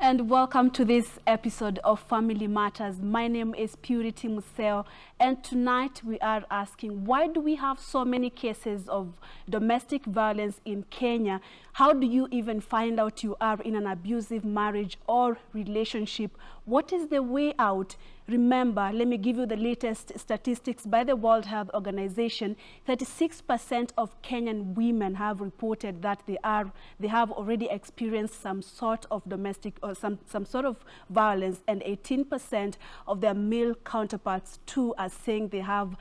And welcome to this episode of Family Matters. My name is Purity Museo, and tonight we are asking, why do we have so many cases of domestic violence in Kenya? How do you even find out you are in an abusive marriage or relationship? What is the way out? Remember, let me give you the latest statistics by the World Health Organization. 36% of Kenyan women have reported that they have already experienced some sort of domestic or some sort of violence, and 18% of their male counterparts too are saying they have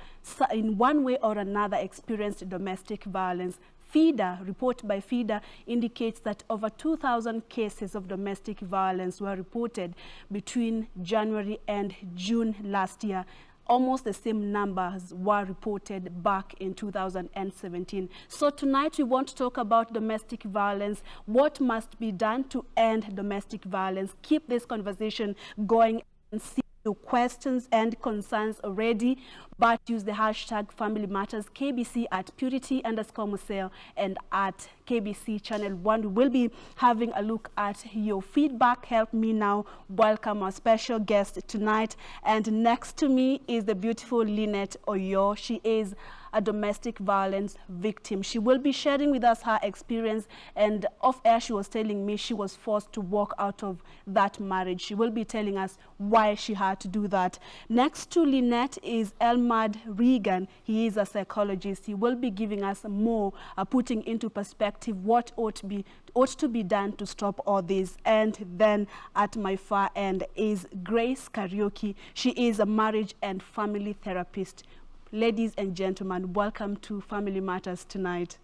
in one way or another experienced domestic violence. FIDA, report by FIDA, indicates that over 2,000 cases of domestic violence were reported between January and June last year. Almost the same numbers were reported back in 2017. So tonight we want to talk about domestic violence, what must be done to end domestic violence, keep this conversation going, and see your questions and concerns already, but use the hashtag Family Matters KBC at Purity_Museo and at KBC Channel 1. We will be having a look at your feedback. Help me now welcome our special guest tonight. And next to me is the beautiful Lynette Oyo. She is a domestic violence victim. She will be sharing with us her experience, and off air she was telling me she was forced to walk out of that marriage. She will be telling us why she had to do that. Next to Lynette is Elmad Regan. He is a psychologist. He will be giving us more, putting into perspective what ought to be done to stop all this. And then at my far end is Grace Karaoke. She is a marriage and family therapist. Ladies and gentlemen, welcome to Family Matters tonight.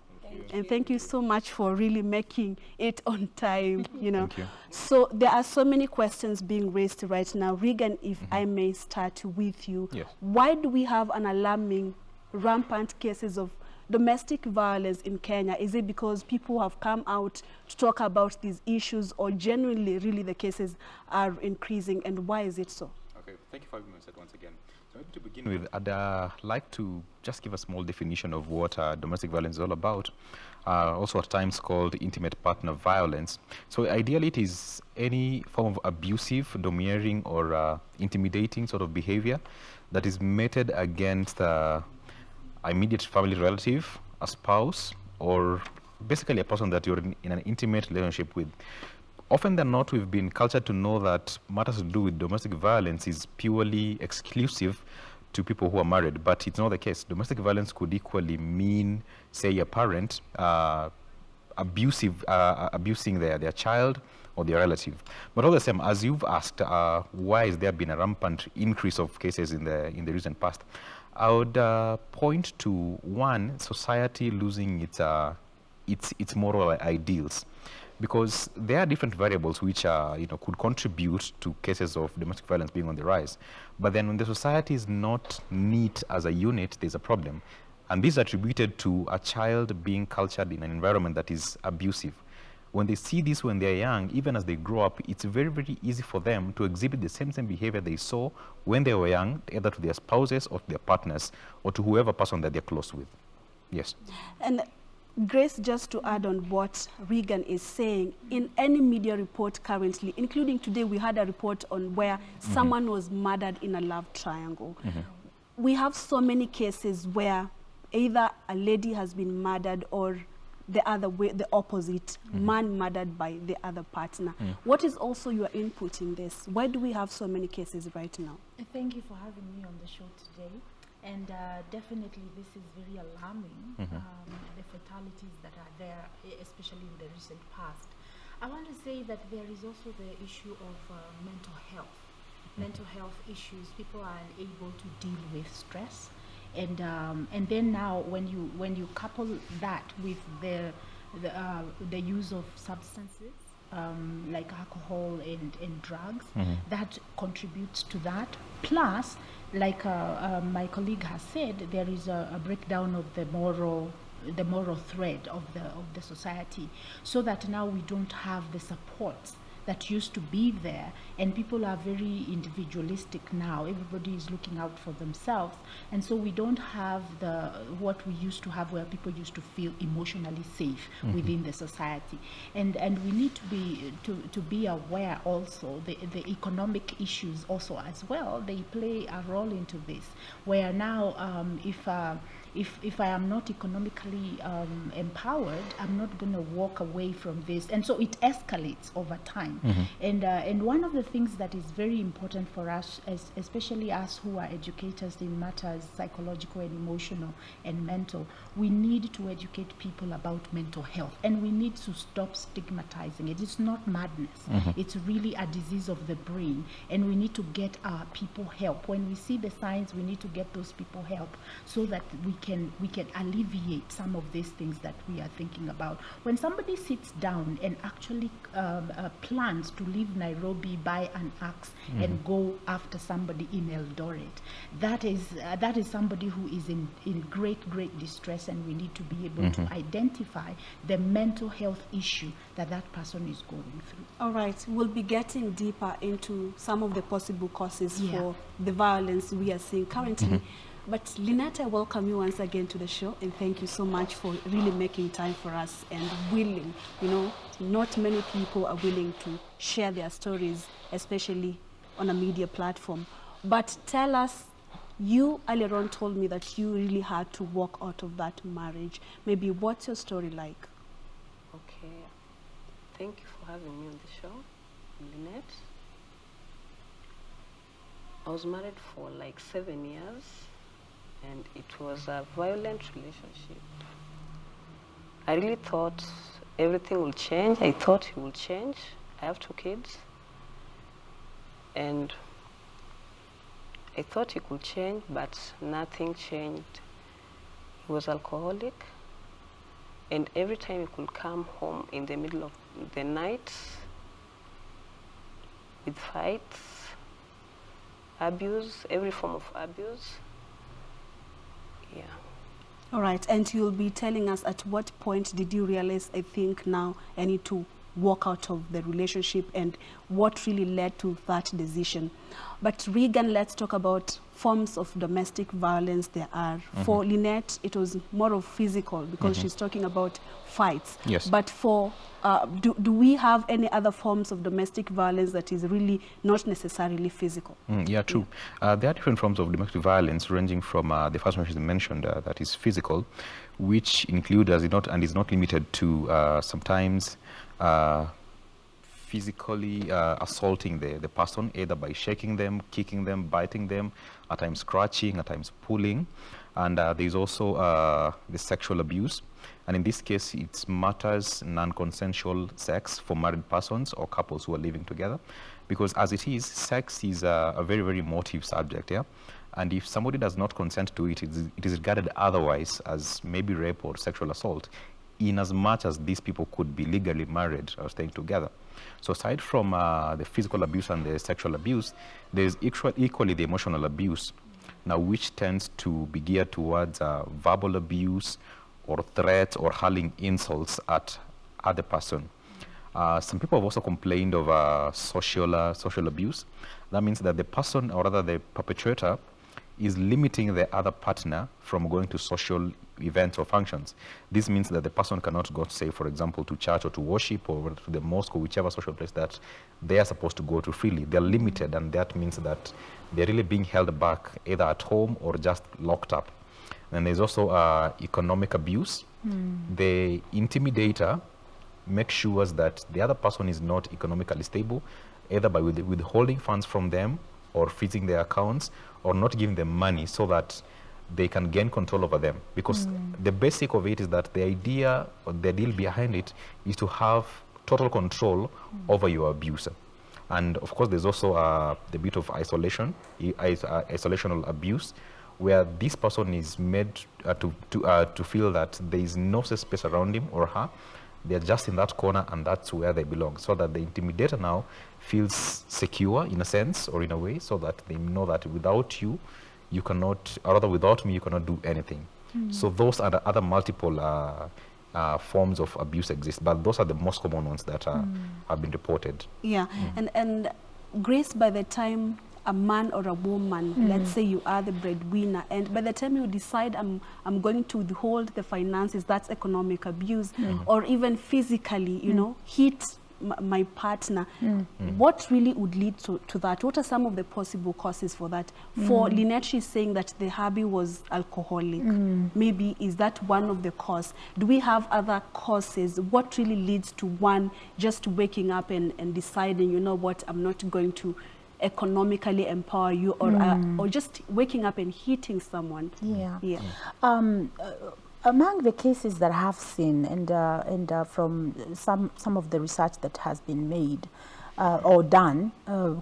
And thank you so much for really making it on time, you know. Thank you. So there are so many questions being raised right now. Regan, if I may start with you. Yes. Why do we have an alarming, rampant cases of domestic violence in Kenya? Is it because people have come out to talk about these issues, or genuinely, really, the cases are increasing, and why is it so? Okay, thank you for having me on set once again. So maybe to begin with, I'd like to just give a small definition of what domestic violence is all about, also at times called intimate partner violence. So ideally it is any form of abusive, domineering, or intimidating sort of behavior that is meted against an immediate family relative, a spouse, or basically a person that you're in an intimate relationship with. Often than not, we've been cultured to know that matters to do with domestic violence is purely exclusive to people who are married, but it's not the case. Domestic violence could equally mean, say, a parent abusing their child or their relative. But all the same, as you've asked, why has there been a rampant increase of cases in the recent past? I would point to, one, society losing its moral ideals. Because there are different variables which could contribute to cases of domestic violence being on the rise. But then when the society is not neat as a unit, there's a problem. And this is attributed to a child being cultured in an environment that is abusive. When they see this when they're young, even as they grow up, it's very, very easy for them to exhibit the same behavior they saw when they were young, either to their spouses or to their partners or to whoever person that they're close with. Yes. And Grace, just to add on what Regan is saying, in any media report currently, including today, we had a report on where someone was murdered in a love triangle. We have so many cases where either a lady has been murdered or the other way, the opposite, man murdered by the other partner. What is also your input in this? Why do we have so many cases right now? Thank you for having me on the show today. And definitely this is very alarming, the fatalities that are there, especially in the recent past. I want to say that there is also the issue of mental health. Mental health issues, people are unable to deal with stress. And then now when you couple that with the use of substances, like alcohol and drugs, that contributes to that. Plus, like my colleague has said, there is a breakdown of the moral thread of the society, so that now we don't have the supports that used to be there, and people are very individualistic now. Everybody is looking out for themselves, and so we don't have what we used to have, where people used to feel emotionally safe within the society. And we need to be aware also the economic issues also as well. They play a role into this, where now if I am not economically empowered, I'm not going to walk away from this, and so it escalates over time. And one of the things that is very important for us, especially us who are educators in matters psychological and emotional and mental, we need to educate people about mental health, and we need to stop stigmatizing it. It's not madness. It's really a disease of the brain, and we need to get our people help. When we see the signs, we need to get those people help, so that we can alleviate some of these things that we are thinking about. When somebody sits down and actually plans to leave Nairobi, buy an axe, and go after somebody in Eldoret, that is somebody who is in great distress, and we need to be able to identify the mental health issue that person is going through. All right, we'll be getting deeper into some of the possible causes for the violence we are seeing currently. But Lynette, I welcome you once again to the show, and thank you so much for really making time for us and willing. Not many people are willing to share their stories, especially on a media platform. But tell us, you earlier on told me that you really had to walk out of that marriage. Maybe what's your story like? Okay, thank you for having me on the show, Lynette. I was married for like 7 years, and it was a violent relationship. I really thought everything will change. I thought he will change. I have 2 kids, and I thought he could change, but nothing changed. He was alcoholic, and every time he could come home in the middle of the night with fights, abuse, every form of abuse. Yeah. All right, and you'll be telling us at what point did you realize, I think now I need to walk out of the relationship, and what really led to that decision. But Regan, let's talk about forms of domestic violence there are. For Lynette, it was more of physical, because she's talking about fights. Yes. But for, do we have any other forms of domestic violence that is really not necessarily physical? Yeah, true. There are different forms of domestic violence, ranging from the first one she mentioned, that is physical, which include and is not limited to sometimes physically assaulting the person, either by shaking them, kicking them, biting them, at times scratching, at times pulling. And there's also the sexual abuse. And in this case, it matters non-consensual sex for married persons or couples who are living together. Because as it is, sex is a very, very emotive subject, yeah? And if somebody does not consent to it, it is regarded otherwise as maybe rape or sexual assault, in as much as these people could be legally married or staying together. So aside from the physical abuse and the sexual abuse, there's equally the emotional abuse, now which tends to be geared towards verbal abuse or threats or hurling insults at the person. Some people have also complained of social abuse. That means that the person, or rather the perpetrator, is limiting the other partner from going to social events or functions. This means that the person cannot go, say, for example, to church or to worship or to the mosque or whichever social place that they are supposed to go to freely. They're limited, and that means that they're really being held back, either at home or just locked up. And there's also economic abuse. The intimidator makes sure that the other person is not economically stable, either by withholding funds from them or freezing their accounts, or not giving them money so that they can gain control over them. Because the basic of it is that the idea or the deal behind it is to have total control over your abuser. And of course, there's also the bit of isolational abuse, where this person is made to feel that there is no safe space around him or her. They're just in that corner, and that's where they belong. So that the intimidator now feels secure in a sense or in a way, so that they know that without you, you cannot, or rather without me, you cannot do anything. So those are the other multiple forms of abuse exist, but those are the most common ones that have been reported. Yeah, and Grace, by the time a man or a woman, let's say you are the breadwinner, and by the time you decide I'm going to withhold the finances, that's economic abuse, or even physically, you know, hit my partner, what really would lead to that? What are some of the possible causes for that? For Lynette, she's saying that the hubby was alcoholic. Maybe is that one of the cause? Do we have other causes? What really leads to one just waking up and deciding, you know what, I'm not going to economically empower you, or just waking up and hitting someone? Yeah. Among the cases that I have seen, and from some of the research that has been made or done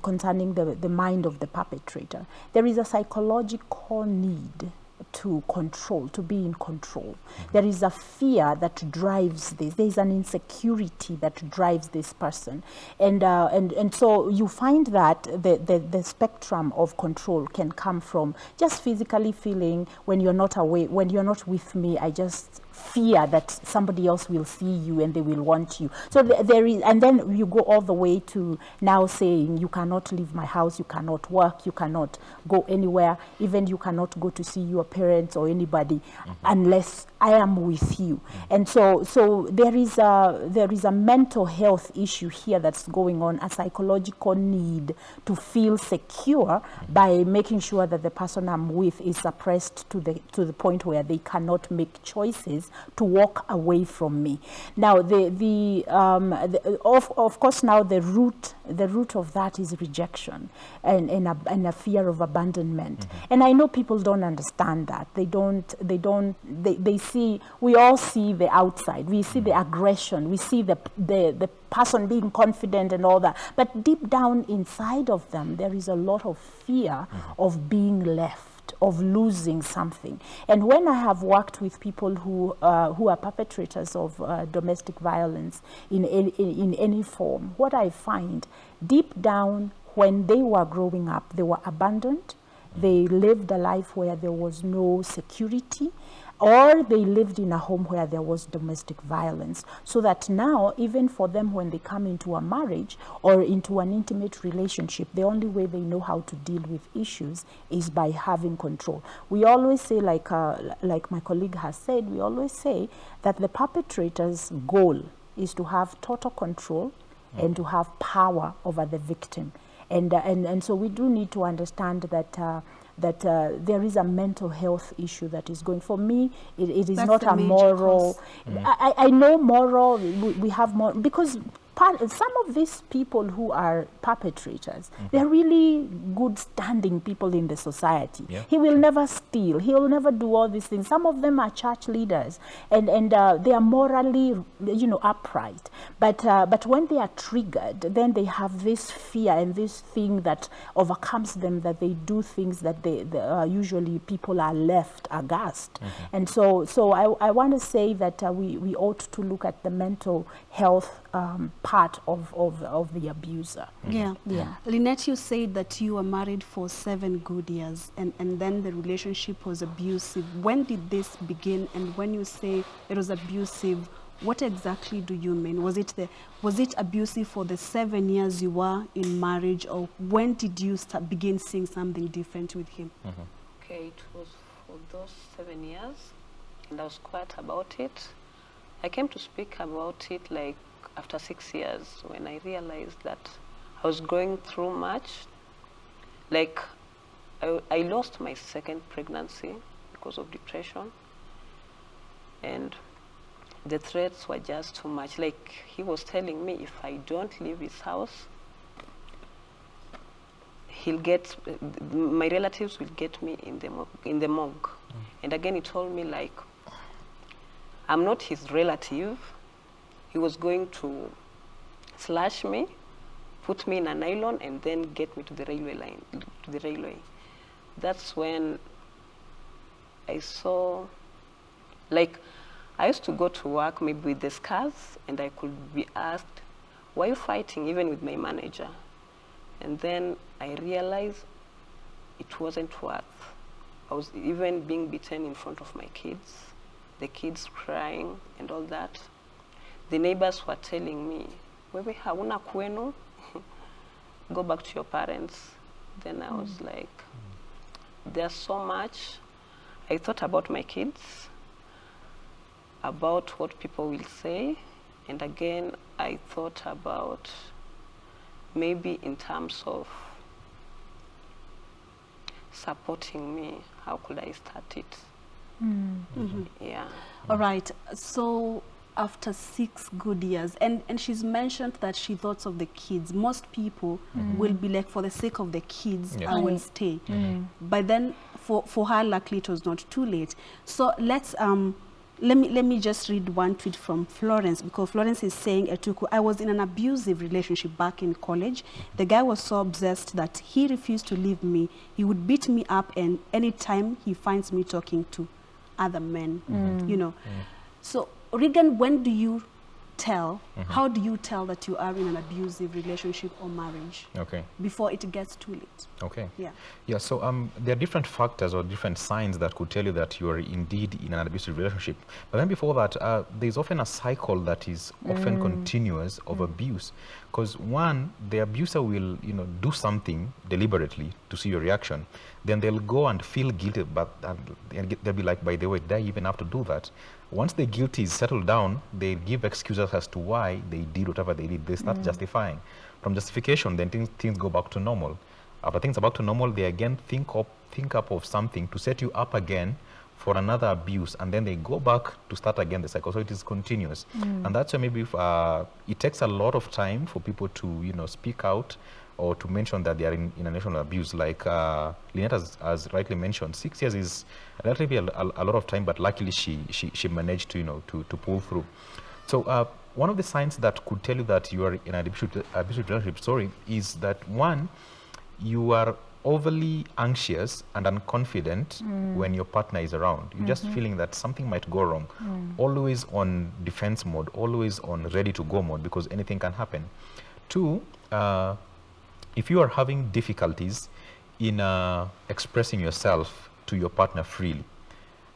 concerning the mind of the perpetrator, there is a psychological need to control, to be in control. There is a fear that drives this. There is an insecurity that drives this person, and so you find that the spectrum of control can come from just physically feeling, when you're not away, when you're not with me, I just fear that somebody else will see you and they will want you. So there is, and then you go all the way to now saying you cannot leave my house, you cannot work, you cannot go anywhere, even you cannot go to see your parents or anybody unless I am with you. And so there is a mental health issue here that's going on, a psychological need to feel secure by making sure that the person I'm with is suppressed to the point where they cannot make choices to walk away from me. Now, of course, now the root of that is rejection and a fear of abandonment. And I know people don't understand that. They see, we all see the outside. We see the aggression. We see the person being confident and all that. But deep down inside of them, there is a lot of fear of being left, of losing something. And when I have worked with people who are perpetrators of domestic violence in any form, what I find deep down, when they were growing up, they were abandoned. They lived a life where there was no security, or they lived in a home where there was domestic violence. So that now, even for them, when they come into a marriage or into an intimate relationship, the only way they know how to deal with issues is by having control. We always say, like my colleague has said, we always say that the perpetrator's goal is to have total control and to have power over the victim. And so we do need to understand that there is a mental health issue that is going. For me, it is That's not the a major moral. cause. I know moral. We have more, because some of these people who are perpetrators, they're really good standing people in the society. Yeah. He will never steal. He will never do all these things. Some of them are church leaders, and they are morally, upright. But when they are triggered, then they have this fear and this thing that overcomes them, that they do things that they usually people are left aghast. And so I want to say that we ought to look at the mental health part of the abuser. Yeah. Lynette, you said that you were married for 7 good years, and then the relationship was abusive. When did this begin? And when you say it was abusive, what exactly do you mean? Was it abusive for the 7 years you were in marriage, or when did you begin seeing something different with him? Okay, it was for those 7 years, and I was quiet about it. I came to speak about it like after 6 years, when I realized that I was going through much. Like, I lost my second pregnancy because of depression, and the threats were just too much. Like, he was telling me if I don't leave his house, my relatives will get me in the morgue. And again, he told me, like, I'm not his relative. He was going to slash me, put me in a nylon, and then get me to the railway. That's when I saw, like, I used to go to work maybe with the scars, and I could be asked, why are you fighting, even with my manager? And then I realized it wasn't worth. I was even being beaten in front of my kids. the kids crying and all that. The neighbors were telling me, wewe hauna kwenu, go back to your parents. Then I was like, there's so much. I thought about my kids, about what people will say, and again, I thought about maybe in terms of supporting me, how could I start it? Yeah. All right. So after 6 good years, and she's mentioned that she thought of the kids. Most people will be like, for the sake of the kids, Yes. I will stay. But then for her, luckily, it was not too late. So let's let me just read one tweet from Florence, because Florence is saying, Etuku, I was in an abusive relationship back in college. The guy was so obsessed that he refused to leave me. He would beat me up, and anytime he finds me talking to other men, you know. So Regan, when do you tell, how do you tell that you are in an abusive relationship or marriage Okay. before it gets too late? Okay. Yeah. Yeah, so there are different factors or different signs that could tell you that you are indeed in an abusive relationship. But then before that, there's often a cycle that is often continuous of abuse. Because one, the abuser will, do something deliberately to see your reaction. Then they'll go and feel guilty, but they'll be like, by the way, did I even have to do that? Once the guilt is settled down, they give excuses as to why they did whatever they did. They start justifying. From justification, then things go back to normal. After things are back to normal, they again think up of something to set you up again for another abuse, and then they go back to start again the cycle. So it is continuous. And that's why maybe it takes a lot of time for people to speak out or to mention that they are in a relational abuse. Like Lynette has rightly mentioned, 6 years is relatively a lot of time, but luckily she managed to pull through. So one of the signs that could tell you that you are in an abusive relationship is that, one, you are overly anxious and unconfident when your partner is around. You're just feeling that something might go wrong. Always on defense mode, always on ready to go mode, because anything can happen. 2, if you are having difficulties in expressing yourself to your partner freely,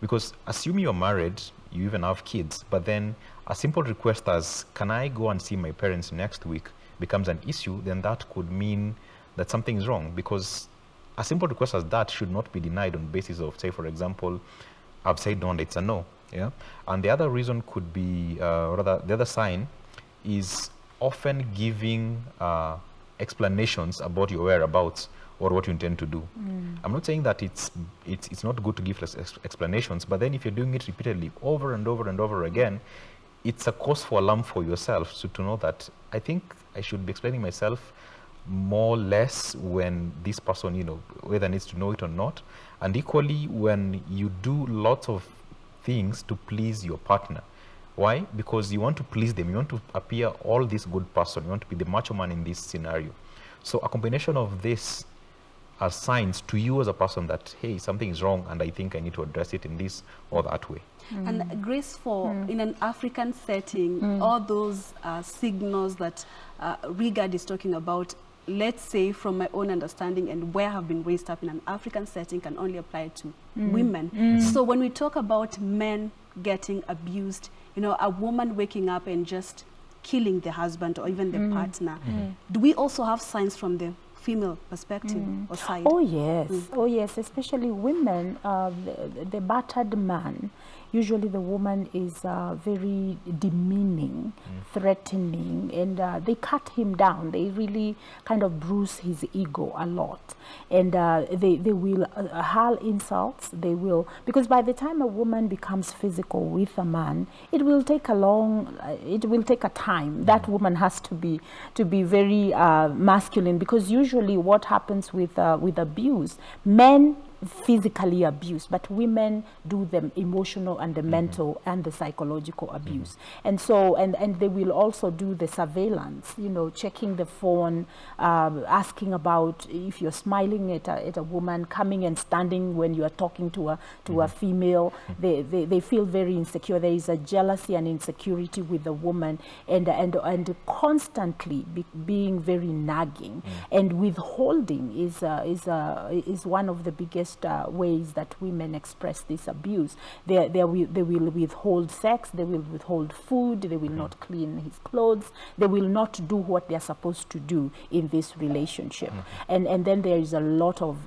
because assume you're married, you even have kids, but then a simple request as, can I go and see my parents next week, becomes an issue, then that could mean that something is wrong, because a simple request as that should not be denied on basis of, say, for example, I've said no and it's a no. Yeah. And the other reason could be, rather, the other sign is often giving explanations about your whereabouts or what you intend to do. I'm not saying that it's not good to give explanations, but then if you're doing it repeatedly over and over and over again, it's a cause for alarm for yourself. So to know that I think I should be explaining myself more or less when this person, whether needs to know it or not. And equally, when you do lots of things to please your partner. Why? Because you want to please them. You want to appear all this good person. You want to be the macho man in this scenario. So a combination of this are signs to you as a person that, hey, something is wrong and I think I need to address it in this or that way. And Grace, in an African setting, all those signals that Rigard is talking about, let's say from my own understanding and where I've been raised up in an African setting, can only apply to women. So when we talk about men getting abused, a woman waking up and just killing the husband or even the partner, do we also have signs from the female perspective or side? Oh yes, oh yes, especially women, the battered man, usually the woman is very demeaning, threatening, and they cut him down. They really kind of bruise his ego a lot. And they will hurl insults. They will, because by the time a woman becomes physical with a man, it will take a time. That woman has to be very masculine, because usually what happens with abuse, men physically abuse, but women do the emotional and the mental and the psychological abuse. And so, and they will also do the surveillance, checking the phone, asking about if you're smiling at a woman, coming and standing when you are talking to a female. They feel very insecure. There is a jealousy and insecurity with the woman, and constantly being very nagging, and withholding is one of the biggest commonest ways that women express this abuse. They will withhold sex, they will withhold food, they will not clean his clothes, they will not do what they are supposed to do in this relationship. And then there is a lot of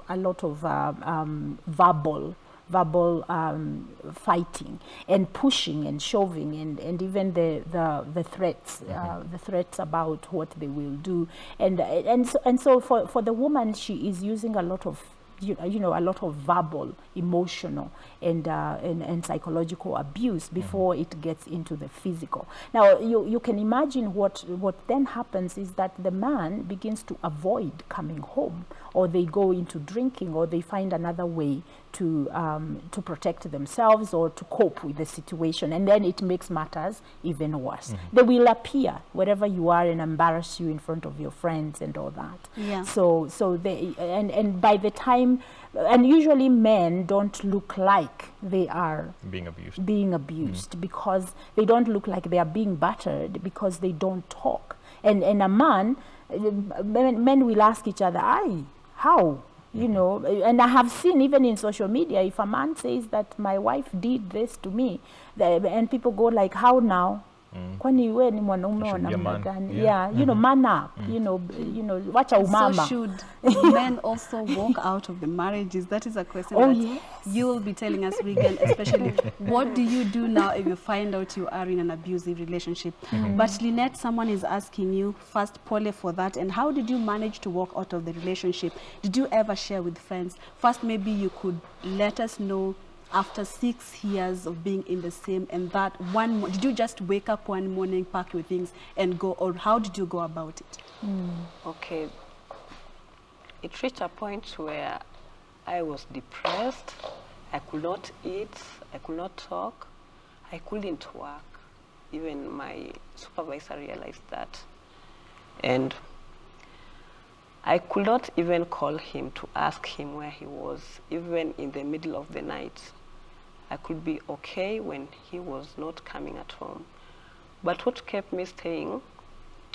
verbal fighting and pushing and shoving and even the threats, the threats about what they will do, and so for the woman, she is using a lot of a lot of verbal, emotional, and psychological abuse before it gets into the physical. Now, you can imagine what then happens is that the man begins to avoid coming home, or they go into drinking, or they find another way to protect themselves or to cope with the situation, and then it makes matters even worse. They will appear wherever you are and embarrass you in front of your friends and all that. Yeah. So they and by the time, and usually men don't look like they are being abused because they don't look like they are being battered, because they don't talk. And a man, men will ask each other, how? And I have seen even in social media, if a man says that my wife did this to me, and people go like, how now? Kwani we ni mwanaume wa namna gani? Man up, wacha umama. So should men also walk out of the marriages? That is a question that you will be telling us, Regan, especially what do you do now if you find out you are in an abusive relationship? But Lynette, someone is asking you, first, Pole for that, and how did you manage to walk out of the relationship? Did you ever share with friends? First, maybe you could let us know, after 6 years of being in the same, and that did you just wake up one morning, pack your things and go, or how did you go about it? Okay. It reached a point where I was depressed. I could not eat. I could not talk. I couldn't work. Even my supervisor realized that. And I could not even call him to ask him where he was, even in the middle of the night. I could be okay when he was not coming at home. But what kept me staying,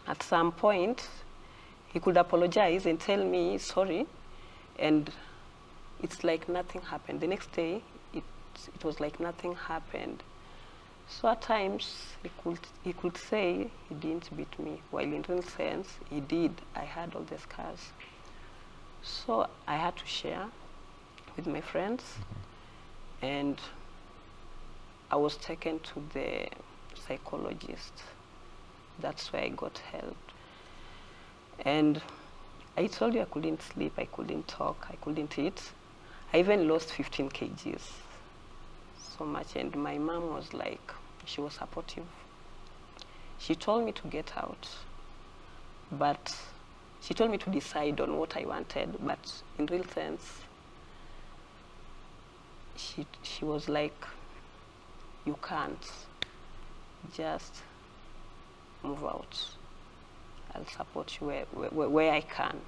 at some point, he could apologize and tell me sorry, and it's like nothing happened. The next day, it was like nothing happened. So at times, he could say he didn't beat me, while in real sense, he did. I had all the scars. So I had to share with my friends, and I was taken to the psychologist. That's where I got help. And I told you I couldn't sleep, I couldn't talk, I couldn't eat. I even lost 15 kgs. So much, and my mom was like, she was supportive. She told me to get out, but she told me to decide on what I wanted, but in real sense, she was like, you can't, just move out. I'll support you where I can.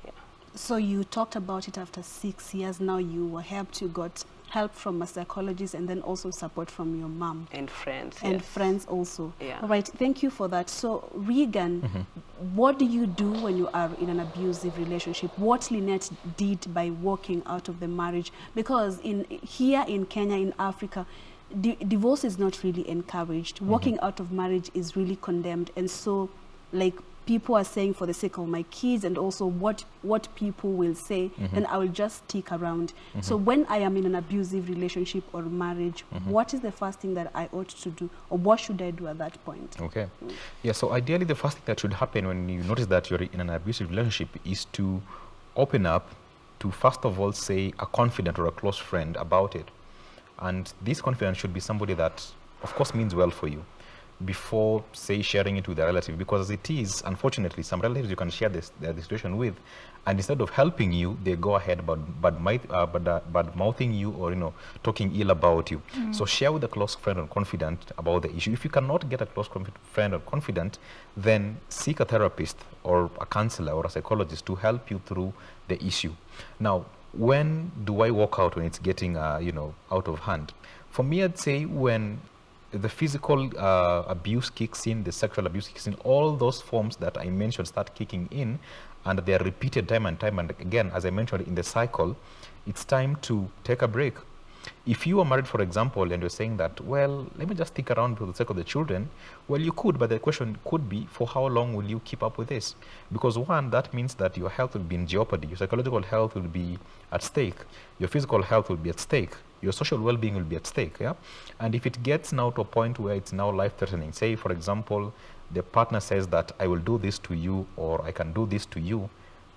Yeah. So you talked about it after 6 years. Now you were helped, you got help from a psychologist, and then also support from your mom. And friends. And friends also. Yeah. All right, thank you for that. So Regan, what do you do when you are in an abusive relationship? What Lynette did by walking out of the marriage? Because here in Kenya, in Africa, divorce is not really encouraged. Walking out of marriage is really condemned. And so, like, people are saying, for the sake of my kids and also what people will say, then I will just stick around. So when I am in an abusive relationship or marriage, what is the first thing that I ought to do, or what should I do at that point? Okay. Yeah, so ideally the first thing that should happen when you notice that you're in an abusive relationship is to open up to, first of all, say a confidant or a close friend about it. And this confidant should be somebody that, of course, means well for you, before, say, sharing it with a relative. Because as it is, unfortunately, some relatives you can share the situation with, and instead of helping you, they go ahead bad mouthing you, or talking ill about you. So share with a close friend or confidant about the issue. If you cannot get a close friend or confidant, then seek a therapist or a counselor or a psychologist to help you through the issue. Now, when do I walk out when it's getting out of hand? For me, I'd say when the physical abuse kicks in, the sexual abuse kicks in, all those forms that I mentioned start kicking in, and they are repeated time and time and again, as I mentioned in the cycle, it's time to take a break. If you are married, for example, and you're saying that, well, let me just stick around for the sake of the children, well, you could, but the question could be, for how long will you keep up with this? Because one, that means that your health will be in jeopardy, your psychological health will be at stake, your physical health will be at stake, your social well-being will be at stake, yeah? And if it gets now to a point where it's now life-threatening, say, for example, the partner says that I will do this to you, or I can do this to you,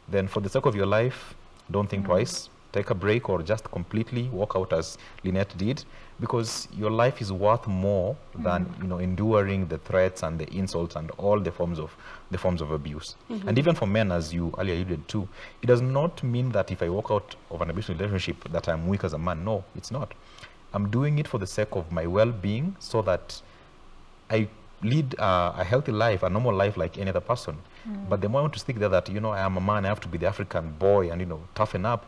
then for the sake of your life, don't think twice. Take a break, or just completely walk out, as Lynette did, because your life is worth more than enduring the threats and the insults and all the forms of abuse. And even for men, as you earlier alluded to, it does not mean that if I walk out of an abusive relationship that I'm weak as a man. No, it's not. I'm doing it for the sake of my well-being, so that I lead a healthy life, a normal life like any other person. But the more I want to stick there that I am a man, I have to be the African boy and toughen up.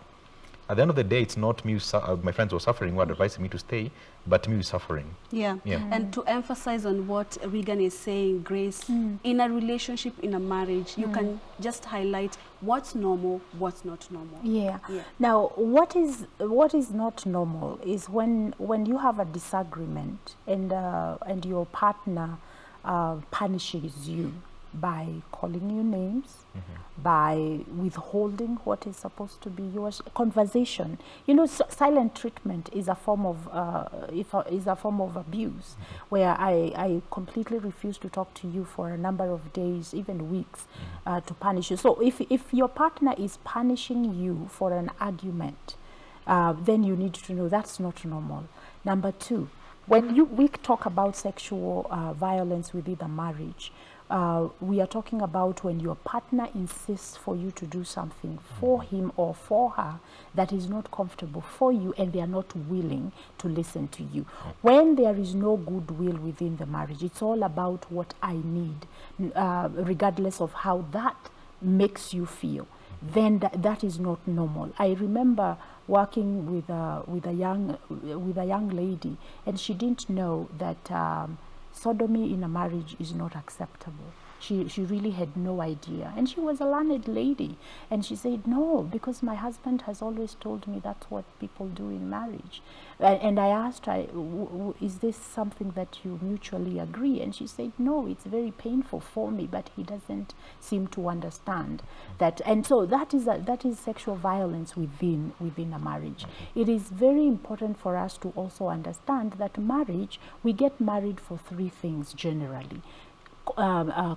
At the end of the day, it's not me, my friends were suffering, who are advising me to stay, but me suffering. Yeah. And to emphasize on what Regan is saying, Grace, in a relationship, in a marriage, you can just highlight what's normal, what's not normal. Yeah. Now, what is not normal is when you have a disagreement and your partner punishes you by calling you names, by withholding what is supposed to be yours. Conversation, silent treatment is a form of abuse, where I completely refuse to talk to you for a number of days, even weeks, to punish you. So if your partner is punishing you for an argument, then you need to know that's not normal. Number two, when we talk about sexual violence within a marriage, we are talking about when your partner insists for you to do something for him or for her that is not comfortable for you, and they are not willing to listen to you. When there is no goodwill within the marriage, it's all about what I need, regardless of how that makes you feel, then that is not normal. I remember working with a young lady, and she didn't know that sodomy in a marriage is not acceptable. She really had no idea, and she was a learned lady, and she said, no, because my husband has always told me that's what people do in marriage. And I asked her, is this something that you mutually agree? And she said, no, it's very painful for me, but he doesn't seem to understand that. And so that is sexual violence within a marriage. It is very important for us to also understand that marriage, we get married for three things generally.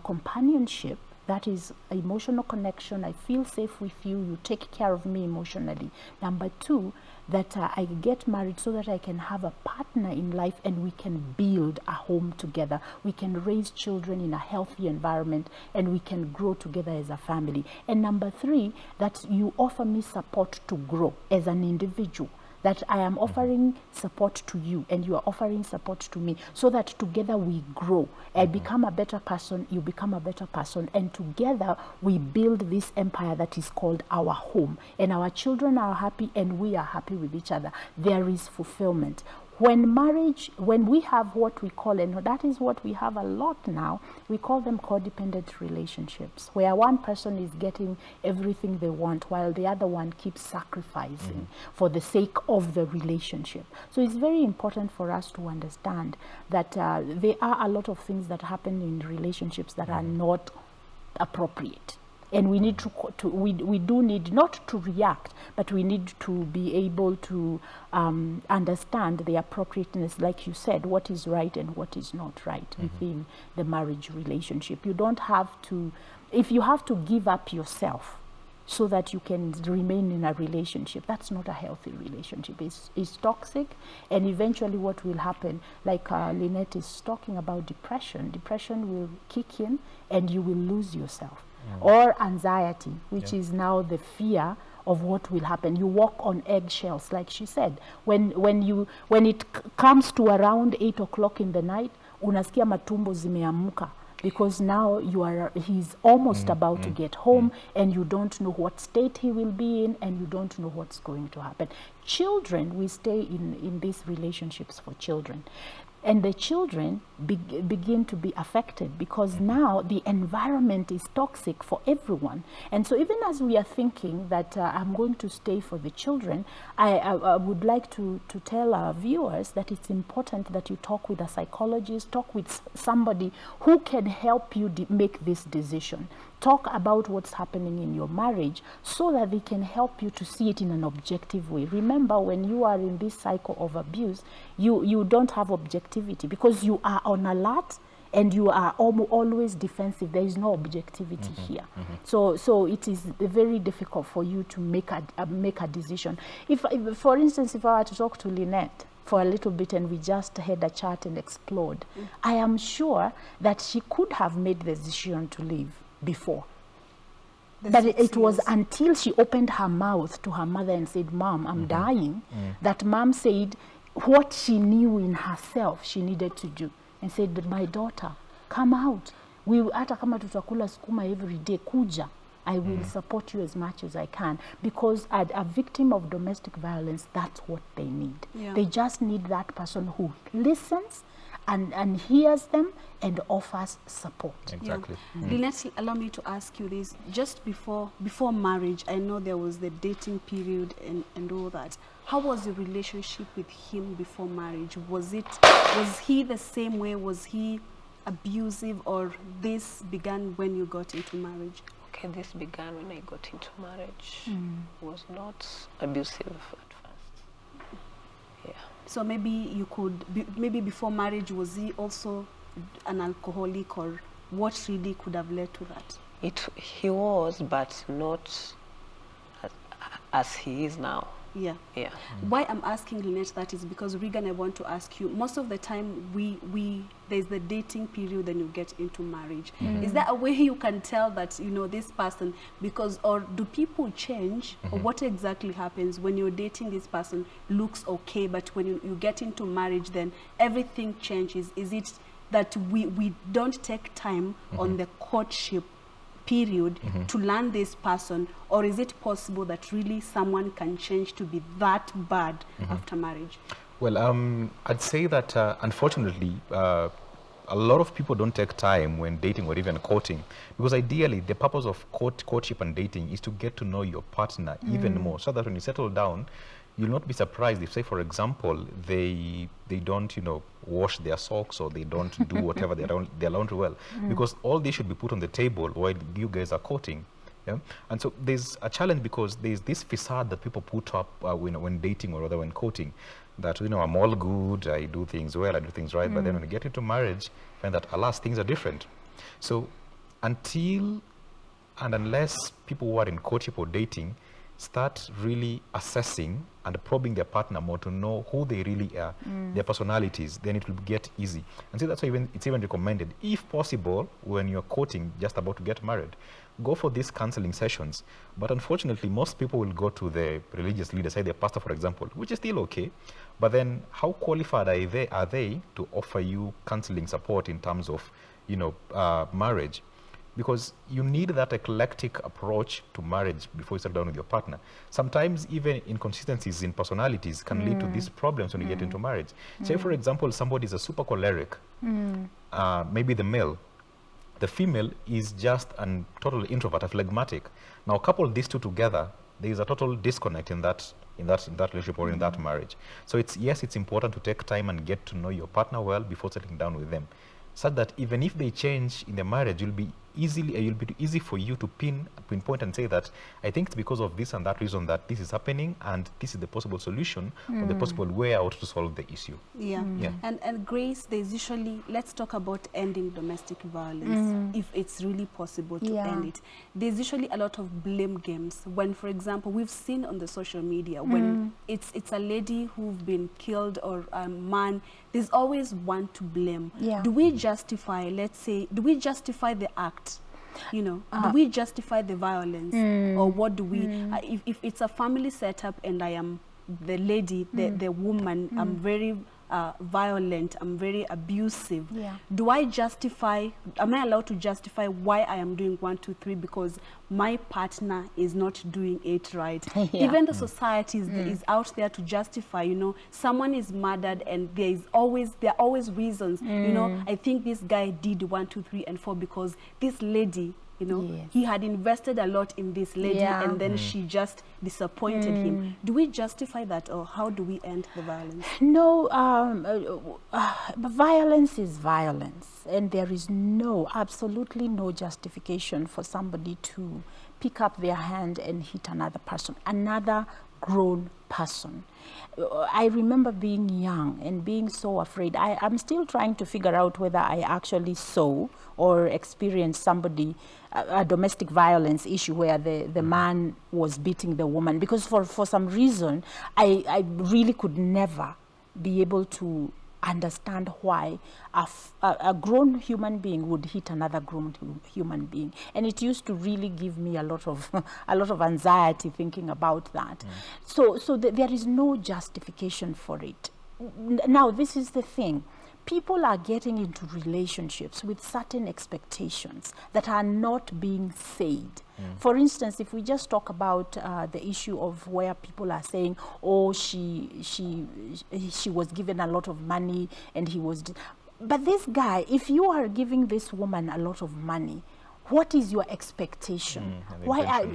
Companionship, that is emotional connection. I feel safe with you, you take care of me emotionally. Number two, that I get married so that I can have a partner in life and we can build a home together. We can raise children in a healthy environment and we can grow together as a family. And number three, that you offer me support to grow as an individual. That I am offering support to you and you are offering support to me, so that together we grow. I become a better person, you become a better person, and together we build this empire that is called our home. And our children are happy and we are happy with each other. There is fulfillment. When we have what we call, and that is what we have a lot now, we call them codependent relationships, where one person is getting everything they want while the other one keeps sacrificing for the sake of the relationship. So it's very important for us to understand that there are a lot of things that happen in relationships that are not appropriate. And we need we do need not to react, but we need to be able to understand the appropriateness, like you said, what is right and what is not right within the marriage relationship. You don't have to, if you have to give up yourself so that you can remain in a relationship, that's not a healthy relationship. It's toxic, and eventually what will happen, like Lynette is talking about depression will kick in and you will lose yourself. Or anxiety, which is now the fear of what will happen. You walk on eggshells, like she said. When it comes to around 8 o'clock in the night, unasikia matumbo zimeamuka, because now he's almost about to get home, and you don't know what state he will be in, and you don't know what's going to happen. Children, we stay in these relationships for children. and the children begin to be affected, because now the environment is toxic for everyone. And so even as we are thinking that I'm going to stay for the children, I would like to tell our viewers that it's important that you talk with a psychologist, talk with somebody who can help you make this decision. Talk about what's happening in your marriage so that they can help you to see it in an objective way. Remember, when you are in this cycle of abuse, you don't have objectivity, because you are on alert and you are always defensive. There is no objectivity here. So it is very difficult for you to make a decision. If, for instance, if I were to talk to Lynette for a little bit and we just had a chat and explored, I am sure that she could have made the decision to leave before. But it was until she opened her mouth to her mother and said, "Mom, I'm dying," that mom said what she knew in herself she needed to do, and said, "My daughter, come out. Hata kama tutakula sukuma every day, kuja. I will support you as much as I can." Because a victim of domestic violence, that's what they need. Yeah. They just need that person who listens and hears them and offers support. Exactly. Yeah. Lynette, allow me to ask you this. Just before marriage, I know there was the dating period and all that. How was your relationship with him before marriage? Was he the same way? Was he abusive, or this began when you got into marriage? Okay, this began when I got into marriage. Was not abusive at first. Yeah. So maybe you could, maybe before marriage, was he also an alcoholic, or what really could have led to that? He was, but not as he is now. Yeah. Yeah. Why I'm asking Lynette that is because, Regan, I want to ask you, most of the time there's the dating period, then you get into marriage. Is there a way you can tell that, you know, this person, because, or do people change, or what exactly happens when you're dating this person, looks okay, but when you get into marriage, then everything changes? Is it that we don't take time on the courtship period to learn this person, or is it possible that really someone can change to be that bad after marriage? Well, I'd say that unfortunately, a lot of people don't take time when dating or even courting, because ideally the purpose of courtship and dating is to get to know your partner even more, so that when you settle down, you'll not be surprised if, say, for example, they don't, you know, wash their socks, or they don't do whatever their laundry well, because all this should be put on the table while you guys are courting. Yeah? And so there's a challenge, because there's this facade that people put up when dating, or rather when courting, that, you know, I'm all good, I do things well, I do things right, but then when you get into marriage, find that, alas, things are different. So until and unless people who are in courtship or dating start really assessing and probing their partner more to know who they really are, their personalities, then it will get easy. And so that's why it's even recommended, if possible, when you're courting, just about to get married, go for these counseling sessions. But unfortunately, most people will go to the religious leader, say their pastor, for example, which is still okay. But then how qualified are they to offer you counseling support in terms of, you know, marriage? Because you need that eclectic approach to marriage before you settle down with your partner. Sometimes even inconsistencies in personalities can lead to these problems when you get into marriage. Say, for example, somebody is a super choleric, maybe the male. The female is just a total introvert, a phlegmatic. Now, couple these two together, there is a total disconnect in that relationship or in that marriage. So it's important to take time and get to know your partner well before settling down with them, such that even if they change in the marriage, it'll be easy for you to pinpoint and say that, I think it's because of this and that reason that this is happening, and this is the possible solution or the possible way out to solve the issue. Yeah. And Grace, there's usually, let's talk about ending domestic violence, if it's really possible to end it. There's usually a lot of blame games when, for example, we've seen on the social media, when it's a lady who've been killed, or a man, there's always one to blame. Do we justify, let's say, do we justify the act? You know, do we justify the violence, or what do we, if it's a family setup and I am the lady, the woman, I'm very violent, I'm very abusive, Yeah. do I justify, am I allowed to justify why I am doing 1, 2, 3 because my partner is not doing it right? Yeah. Even the society is out there to justify, you know, someone is murdered and there are always reasons, you know, I think this guy did 1, 2, 3 and 4 because this lady, you know, Yes. he had invested a lot in this lady Yeah. and then she just disappointed him. Do we justify that, or how do we end the violence? No, violence is violence, and there is absolutely no justification for somebody to pick up their hand and hit another person, another grown person. I remember being young and being so afraid. I'm still trying to figure out whether I actually saw or experienced somebody, a domestic violence issue where the man was beating the woman, because for some reason I really could never be able to understand why a grown human being would hit another grown human being, and it used to really give me a lot of anxiety thinking about that. So there is no justification for it. Now, this is the thing. People are getting into relationships with certain expectations that are not being said. For instance, if we just talk about the issue of where people are saying, oh, she was given a lot of money and he was... But this guy, if you are giving this woman a lot of money, what is your expectation?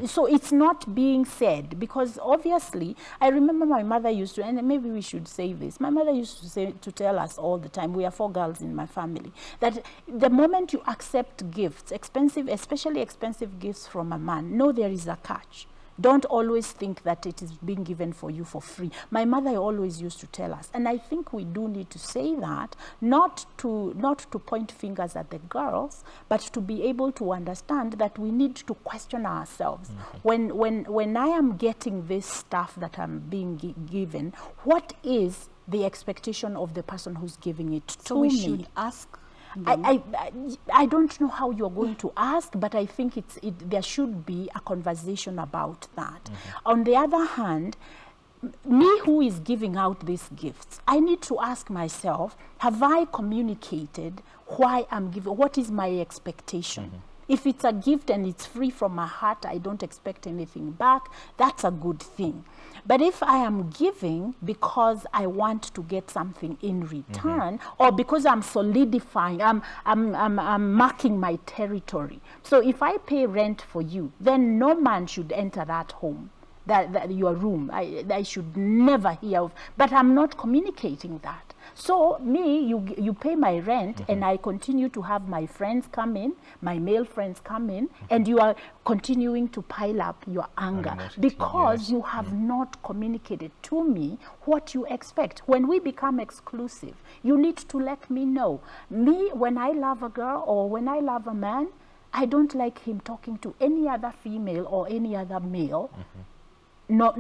So it's not being said, because obviously, I remember my mother used to, and maybe we should say this, my mother used to tell us all the time, we are 4 girls in my family, that the moment you accept gifts, especially expensive gifts from a man, know there is a catch. Don't always think that it is being given for you for free. My mother always used to tell us, and I think we do need to say that, not to point fingers at the girls, but to be able to understand that we need to question ourselves. When I am getting this stuff that I'm being given, what is the expectation of the person who's giving it to me? So we should ask. I don't know how you're going to ask, but I think there should be a conversation about that. On the other hand, me who is giving out these gifts, I need to ask myself, have I communicated why I'm giving, what is my expectation? If it's a gift and it's free from my heart, I don't expect anything back, that's a good thing. But if I am giving because I want to get something in return, or because I'm solidifying, I'm marking my territory. So if I pay rent for you, then no man should enter that home, that your room. I should never hear of, but I'm not communicating that. So you pay my rent, and I continue to have my friends come in, my male friends come in, and you are continuing to pile up your anger because you have not communicated to me what you expect. When we become exclusive, you need to let me know. Me, when I love a girl or when I love a man, I don't like him talking to any other female or any other male. No,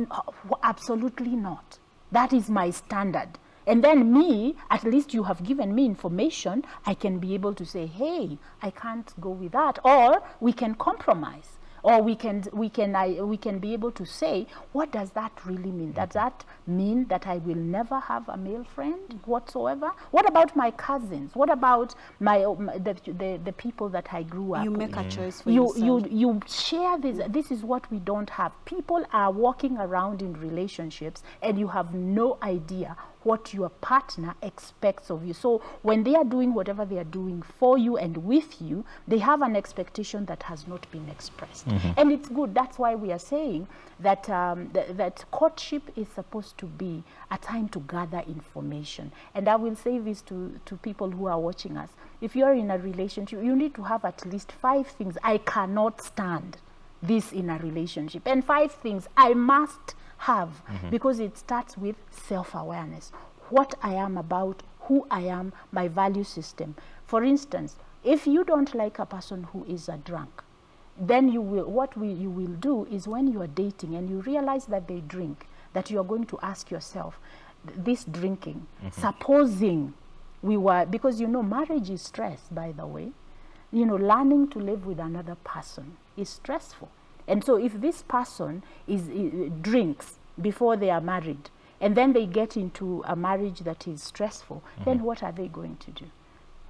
absolutely not. That is my standard. And then me, at least you have given me information, I can be able to say, hey, I can't go with that. Or we can compromise. Or we can be able to say, what does that really mean? Does that mean that I will never have a male friend whatsoever? What about my cousins? What about the people that I grew up with? You make a choice for yourself. You share this. This is what we don't have. People are walking around in relationships and you have no idea what your partner expects of you. So when they are doing whatever they are doing for you and with you, they have an expectation that has not been expressed. And it's good. That's why we are saying that that courtship is supposed to be a time to gather information. And I will say this to people who are watching us. If you are in a relationship, you need to have at least 5 things. I cannot stand this in a relationship. And 5 things I must have, because it starts with self-awareness. What I am about, who I am, my value system. For instance, if you don't like a person who is a drunk, then you will do is when you are dating and you realize that they drink, that you are going to ask yourself, this drinking, supposing we were, because marriage is stress, by the way, learning to live with another person is stressful. And so if this person drinks before they are married, and then they get into a marriage that is stressful, then what are they going to do?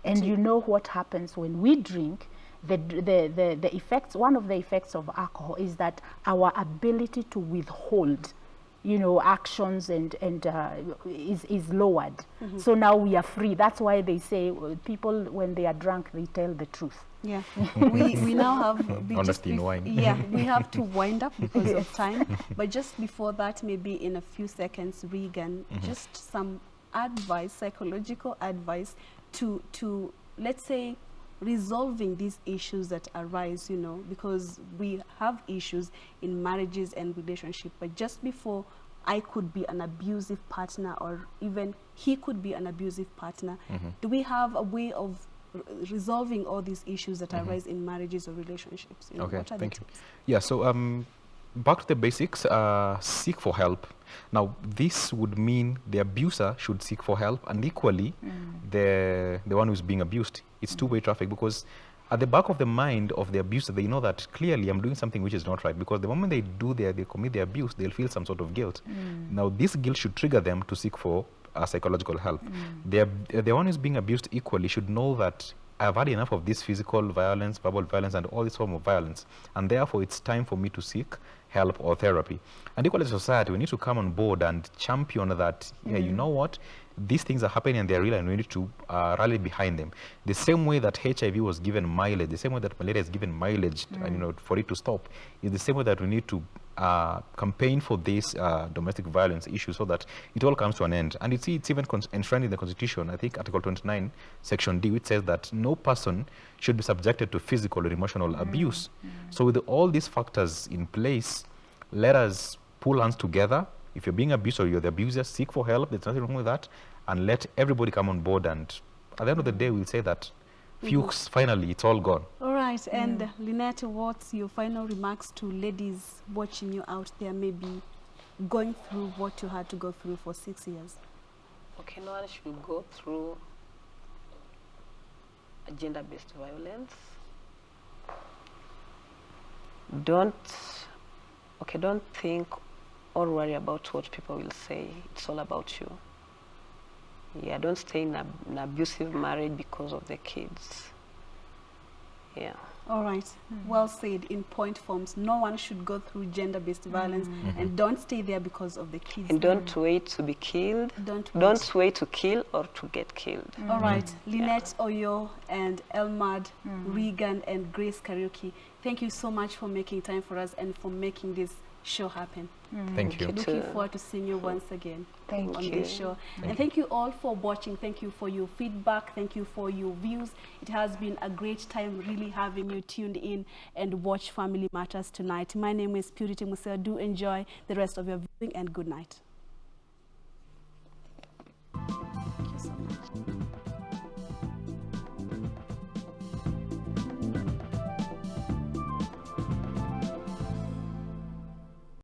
And you know what happens when we drink. The effects, one of the effects of alcohol is that our ability to withhold, you know, actions is lowered. So now we are free. That's why they say people, when they are drunk, they tell the truth. Yeah, we now have Honesty in wine. Yeah, we have to wind up because of time. But just before that, maybe in a few seconds, Regan, just some advice, psychological advice to let's say resolving these issues that arise, you know, because we have issues in marriages and relationships. But just before I could be an abusive partner, or even he could be an abusive partner, do we have a way of resolving all these issues that arise in marriages or relationships? You know, Okay, what are thank the you. tips? Yeah, so back to the basics, seek for help. Now, this would mean the abuser should seek for help, and equally, the one who's being abused. It's two-way traffic, because at the back of the mind of the abuser, they know that clearly I'm doing something which is not right, because the moment they commit the abuse, they'll feel some sort of guilt. Now, this guilt should trigger them to seek for psychological help. The one who's being abused equally should know that I've had enough of this physical violence, verbal violence, and all this form of violence, and therefore it's time for me to seek help or therapy. And equally, as a society, we need to come on board and champion that, yeah, you know what, these things are happening and they're real, and we need to rally behind them. The same way that HIV was given mileage, the same way that malaria is given mileage, you know, for it to stop, is the same way that we need to campaign for this domestic violence issue, so that it all comes to an end. And it's even enshrined in the Constitution, I think Article 29, Section D, which says that no person should be subjected to physical or emotional abuse. So with all these factors in place, let us pull hands together. If you're being abused or you're the abuser, seek for help. There's nothing wrong with that. And let everybody come on board. And at the end of the day, we'll say that finally, it's all gone. All right, and Lynette, what's your final remarks to ladies watching you out there, maybe going through what you had to go through for 6 years? Okay, no one should go through gender-based violence. Don't think or worry about what people will say. It's all about you. Yeah, don't stay in an abusive marriage because of the kids. Yeah. All right, well said in point forms. No one should go through gender-based violence, and don't stay there because of the kids. And don't wait to be killed. Don't wait to kill or to get killed. All right, Lynette Oyo and Elmad, Regan and Grace Kariuki, thank you so much for making time for us and for making this show happen. Thank you. Looking forward to seeing you once again on this show. And thank you all for watching. Thank you for your feedback. Thank you for your views. It has been a great time really having you tuned in and watch Family Matters tonight. My name is Purity Museo. Do enjoy the rest of your viewing, and good night.